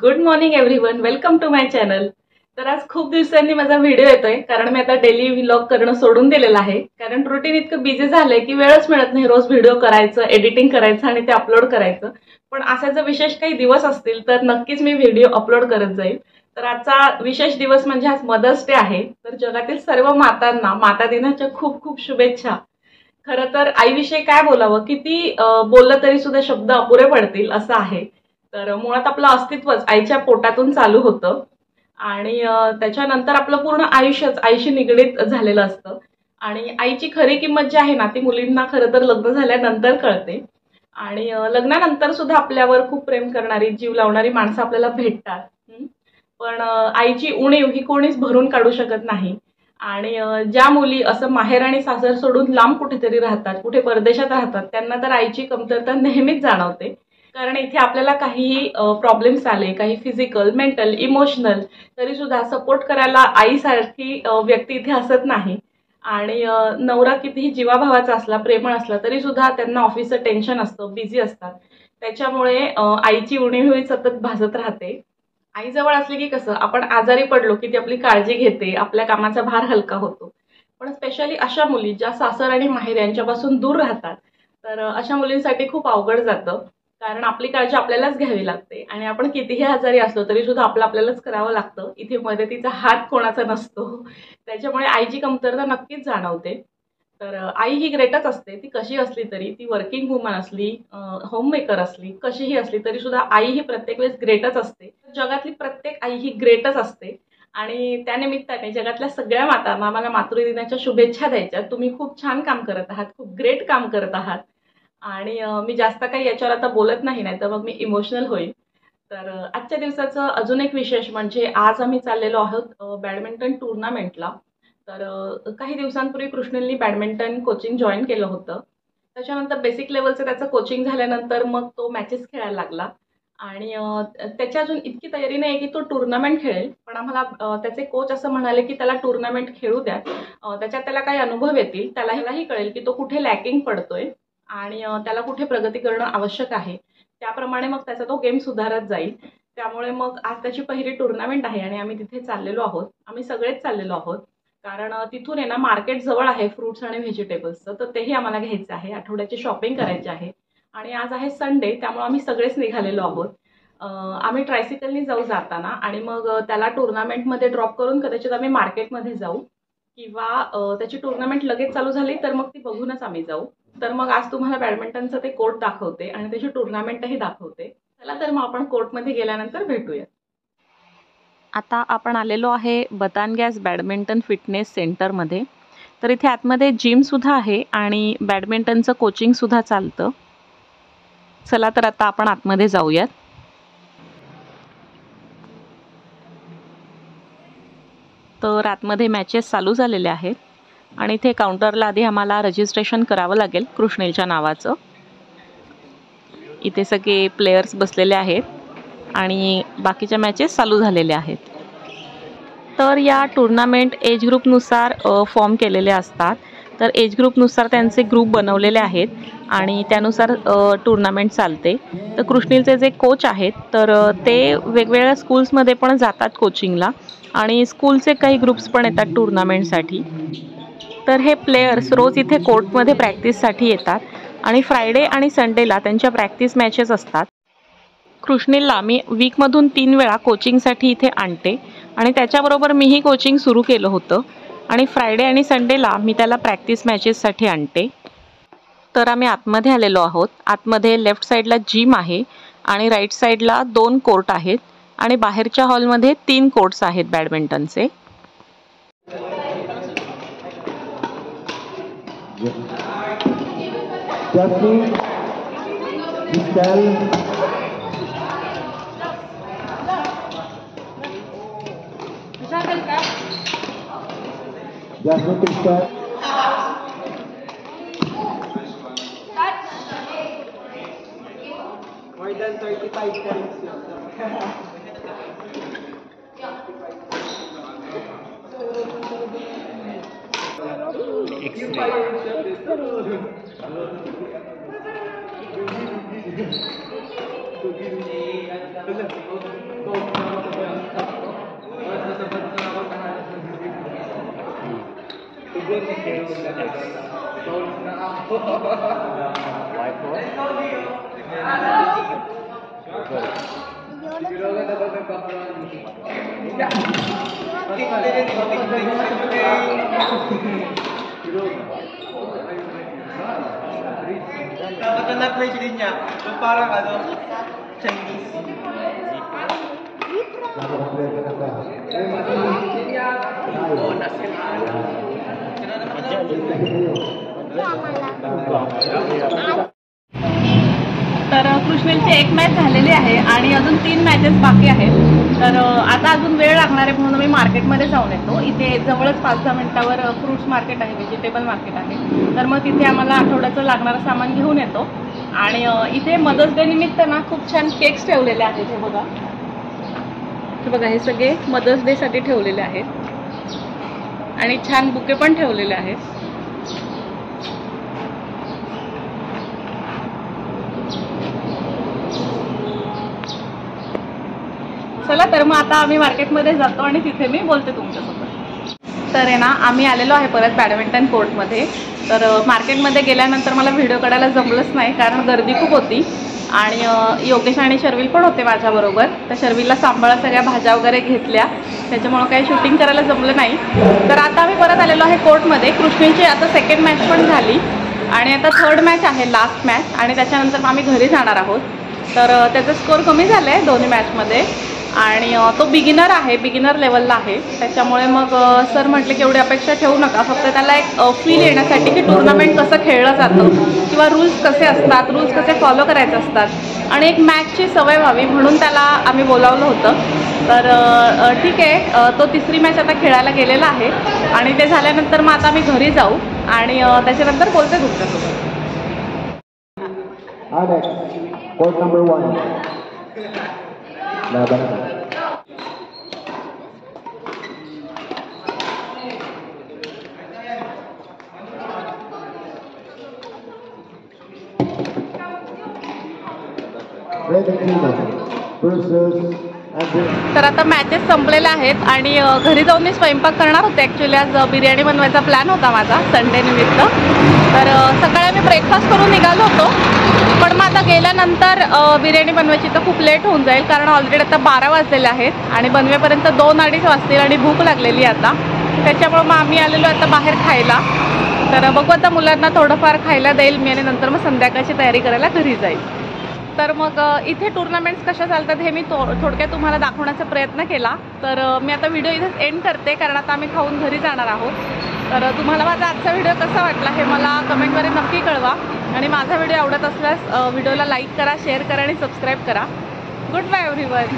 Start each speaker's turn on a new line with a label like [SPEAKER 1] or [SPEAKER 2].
[SPEAKER 1] Good morning everyone, welcome to my channel. तर आज खूप दिवसांनी माझा व्हिडिओ येतोय कारण मी आता डेली व्लॉग करणं सोडून दिलेलं आहे। कारण रुटीन इतकं बिझी झालंय की वेळच मिळत नाही रोज व्हिडिओ करायचं, एडिटिंग करायचं आणि ते अपलोड करायचं। पण असा जर विशेष काही दिवस असतील तर नक्कीच मी व्हिडिओ अपलोड करत जाईल। तर आजचा विशेष दिवस म्हणजे आज मदर्स डे आहे। तर जगातील सर्व मातांना माता दिनाच्या खूप खूप शुभेच्छा। खरं तर आईविषयी काय बोलावं, किती बोललं तरी सुद्धा शब्द अपुरे पडतील असं आहे। तर मुळात आपलं अस्तित्वच आईच्या पोटातून चालू होतं आणि त्याच्यानंतर आपलं पूर्ण आयुष्यच आईशी निगडीत झालेलं असतं। आणि आईची खरी किंमत जी आहे ना ती मुलींना खरं तर लग्न झाल्यानंतर कळते। आणि लग्नानंतर सुद्धा आपल्यावर खूप प्रेम करणारी, जीव लावणारी माणसं आपल्याला भेटतात। पण आईची उणीव ही कोणीच भरून काढू शकत नाही। आणि ज्या मुली असं माहेर आणि सासर सोडून लांब कुठेतरी राहतात, कुठे परदेशात राहतात, त्यांना तर आईची कमतरता नेहमीच जाणवते। कारण इथे आपल्याला काही प्रॉब्लेम्स आले, काही फिजिकल, मेंटल, इमोशनल, तरी सुद्धा सपोर्ट करायला आईसारखी व्यक्ती इथे असत नाही। आणि नवरा कितीही जीवाभावाचा असला, प्रेमळ असला, तरी सुद्धा त्यांना ऑफिसचं टेन्शन असतं, बिझी असतात। त्याच्यामुळे आईची उणीव ही सतत भासत राहते। आई जवळ असली की कसं आपण आजारी पडलो की ती आपली काळजी घेते, आपल्या कामाचा भार हलका होतो। पण स्पेशली अशा मुली ज्या सासर आणि माहेर यांच्यापासून दूर राहतात, तर अशा मुलींसाठी खूप अवघड जातं। कारण आपली काळजी आपल्यालाच घ्यावी लागते आणि आपण कितीही आजारी असलो तरी सुद्धा आपल्यालाच करावं लागतं। इथे मदतीचा हात कोणाचा नसतो। त्याच्यामुळे आईची कमतरता नक्कीच जाणवते। तर आई ही ग्रेटच असते, ती कशी असली तरी, ती वर्किंग वुमन असली, होममेकर असली, कशीही असली तरी सुद्धा आई ही प्रत्येक वेळेस ग्रेटच असते। जगातली प्रत्येक आई ही ग्रेटच असते। आणि त्यानिमित्ताने जगातल्या सगळ्या मातांना मला मातृदिनाच्या शुभेच्छा द्यायच्या। तुम्ही खूप छान काम करत आहात, खूप ग्रेट काम करत आहात। आणि मी जास्त काही याच्यावर आता बोलत नाही तर मग मी इमोशनल होईल। तर आजच्या दिवसाचं अजून एक विशेष म्हणजे आज आम्ही चाललेलो आहोत बॅडमिंटन टूर्नामेंटला। तर काही दिवसांपूर्वी कृष्णलनी बॅडमिंटन कोचिंग जॉईन केलं होतं। त्याच्यानंतर बेसिक लेवलचं त्याचं कोचिंग झाल्यानंतर मग तो मॅचेस खेळायला लागला। आणि त्याची अजून इतकी तयारी नाही की तो टूर्नामेंट खेळेल, पण आम्हाला त्याचे कोच असं म्हणाले की त्याला टूर्नामेंट खेळू द्या, त्याच्यात त्याला काही अनुभव येतील, त्यालाही कळेल की तो कुठे लॅकिंग पडतोय आणि त्याला कुठे प्रगती करणं आवश्यक आहे। त्याप्रमाणे मग त्याचा तो गेम सुधारत जाईल। त्यामुळे मग आज त्याची पहिली टूर्नामेंट आहे आणि आम्ही तिथे चाललेलो आहोत, आम्ही सगळेच चाललेलो आहोत। कारण तिथून आहे ना मार्केट जवळ आहे फ्रुट्स आणि व्हेजिटेबल्सचं, तर तेही आम्हाला घ्यायचं आहे, आठवड्याची शॉपिंग करायची आहे। आणि आज आहे संडे, त्यामुळे आम्ही सगळेच निघालेलो आहोत। आम्ही ट्रायसिकलनी जाऊ जाताना आणि मग त्याला टूर्नामेंटमध्ये ड्रॉप करून कदाचित आम्ही मार्केटमध्ये जाऊ किंवा त्याची टूर्नामेंट लगेच चालू झाली तर मग ती बघूनच आम्ही जाऊ। तर मग आज तुम्हाला बॅडमिंटनचं ते कोर्ट दाखवते आणि त्याची टूर्नामेंटही दाखवते। चला तर मग आपण कोर्टमध्ये गेल्यानंतर भेटूया।
[SPEAKER 2] आता आपण आलेलो आहे बतान गॅस बॅडमिंटन फिटनेस सेंटरमध्ये। तर इथे आतमध्ये जिमसुद्धा आहे आणि बॅडमिंटनचं कोचिंगसुद्धा चालतं। चला तर आता आपण आतमध्ये जाऊयात। तर आतमध्ये मॅचेस चालू झालेले आहेत आणि इथे काउंटरला आधी आम्हाला रजिस्ट्रेशन करावं लागेल कृष्णेलच्या नावाचं। इथे सगळे प्लेयर्स बसलेले आहेत आणि बाकीच्या मॅचेस चालू झालेल्या आहेत। तर या टूर्नामेंट एज ग्रुपनुसार फॉर्म केलेले असतात। तर एज ग्रुपनुसार त्यांचे ग्रुप बनवलेले आहेत आणि त्यानुसार टूर्नामेंट चालते। तर कृष्णेलचे जे कोच आहेत तर ते वेगवेगळ्या स्कूल्समध्ये पण जातात कोचिंगला आणि स्कूलचे काही ग्रुप्स पण येतात टूर्नामेंटसाठी। तर हे प्लेयर्स रोज इथे कोर्टमध्ये प्रॅक्टिससाठी येतात आणि फ्रायडे आणि संडेला त्यांच्या प्रॅक्टिस मॅचेस असतात। कृष्णेलला मी वीकमधून 3 वेळा कोचिंगसाठी इथे आणते आणि त्याच्याबरोबर मीही कोचिंग सुरू केलं होतं आणि फ्रायडे आणि संडेला मी त्याला प्रॅक्टिस मॅचेससाठी आणते। तर आम्ही आतमध्ये आलेलो आहोत। आतमध्ये लेफ्ट साईडला जिम आहे आणि राईट साईडला 2 कोर्ट आहेत आणि बाहेरच्या हॉलमध्ये 3 कोर्ट्स आहेत बॅडमिंटनचे।
[SPEAKER 3] More than 35 points. Na-play din niya. Parang ano, Chinese.
[SPEAKER 1] तर कृष्णेलची एक मॅच झालेली आहे आणि अजून 3 मॅचेस बाकी आहेत. तर आता अजून वेळ लागणार आहे म्हणून मी मार्केटमध्ये जाऊन येतो. इथे जवळच 5-10 मिनिटावर फ्रूट्स मार्केट आहे, व्हेजिटेबल मार्केट आहे. तर मग तिथे आम्हाला आठवड्याचं लागणारं सामान घेऊन येतो. आणि इथे मदर्स डे निमित्त ना खूप छान केक्स ठेवलेले आहेत. हे बघा, हे बघा, हे सगळे मदर्स डे साठी ठेवलेले आहेत आणि छान बुके पण ठेवलेले आहेत. चला तर मग आता आम्ही मार्केटमध्ये जातो आणि तिथे मी बोलते तुमच्यासोबत. तर आहे ना, आम्ही आलेलो आहे परत बॅडमिंटन कोर्टमध्ये. तर मार्केटमध्ये गेल्यानंतर मला व्हिडिओ काढायला जमलंच नाही कारण गर्दी खूप होती आणि योगेश आणि शर्विल पण होते माझ्याबरोबर. तर शर्विलला सांभाळा सगळ्या भाज्या वगैरे घेतल्या, त्याच्यामुळं काही शूटिंग करायला जमलं नाही. तर आता आम्ही परत आलेलो आहे कोर्टमध्ये. कृष्णेची आता सेकंड मॅच पण झाली आणि आता थर्ड मॅच आहे, लास्ट मॅच, आणि त्याच्यानंतर मग आम्ही घरी जाणार आहोत. तर त्याचा स्कोअर कमी झाला आहे दोन्ही मॅचमध्ये आणि तो बिगिनर आहे, बिगिनर लेवलला आहे. त्याच्यामुळे मग सर म्हटले की एवढी अपेक्षा ठेवू नका, फक्त त्याला एक फील येण्यासाठी की टुर्नामेंट कसं खेळलं जातं किंवा रूल्स कसे असतात, रूल्स कसे फॉलो करायचे असतात आणि एक मॅचची सवय व्हावी म्हणून त्याला आम्ही बोलावलं होतं. तर ठीक आहे, तो तिसरी मॅच आता खेळायला गेलेला आहे आणि ते झाल्यानंतर मग आता आम्ही घरी जाऊ आणि त्याच्यानंतर बोलते तुमच्यासोबत.
[SPEAKER 4] Court number 1. Laban.
[SPEAKER 1] तर आता मॅचेस संपलेल्या आहेत आणि घरी जाऊन मी स्वयंपाक करणार होते. ॲक्च्युली आज बिर्याणी बनवायचा प्लॅन होता माझा संडे निमित्त. तर सकाळी मी ब्रेकफास्ट करून निघालो होतो, पण मग आता गेल्यानंतर बिर्याणी बनवायची तर खूप लेट होऊन जाईल कारण ऑलरेडी आता 12 वाजलेले आहेत आणि बनवेपर्यंत 2-2:30 वाजतील आणि भूक लागलेली आता. त्याच्यामुळे मग आम्ही आलेलो आता बाहेर खायला. तर बघू आता मुलांना थोडंफार खायला देईल मी आणि नंतर मग संध्याकाळची तयारी करायला घरी जाईल. तर मग इथे टुर्नामेंट्स कशा चालतात हे मी थोडक्यात तुम्हाला दाखवण्याचा प्रयत्न केला. तर मी आता व्हिडिओ इथेच एंड करते कारण आता आम्ही खाऊन घरी जाणार आहोत. तर तुम्हाला माझा आजचा व्हिडिओ कसा वाटला हे मला कमेंटमध्ये नक्की कळवा आणि माझा व्हिडिओ आवडत असल्यास व्हिडिओला लाईक करा, शेअर करा आणि सबस्क्राईब करा. Goodbye everyone.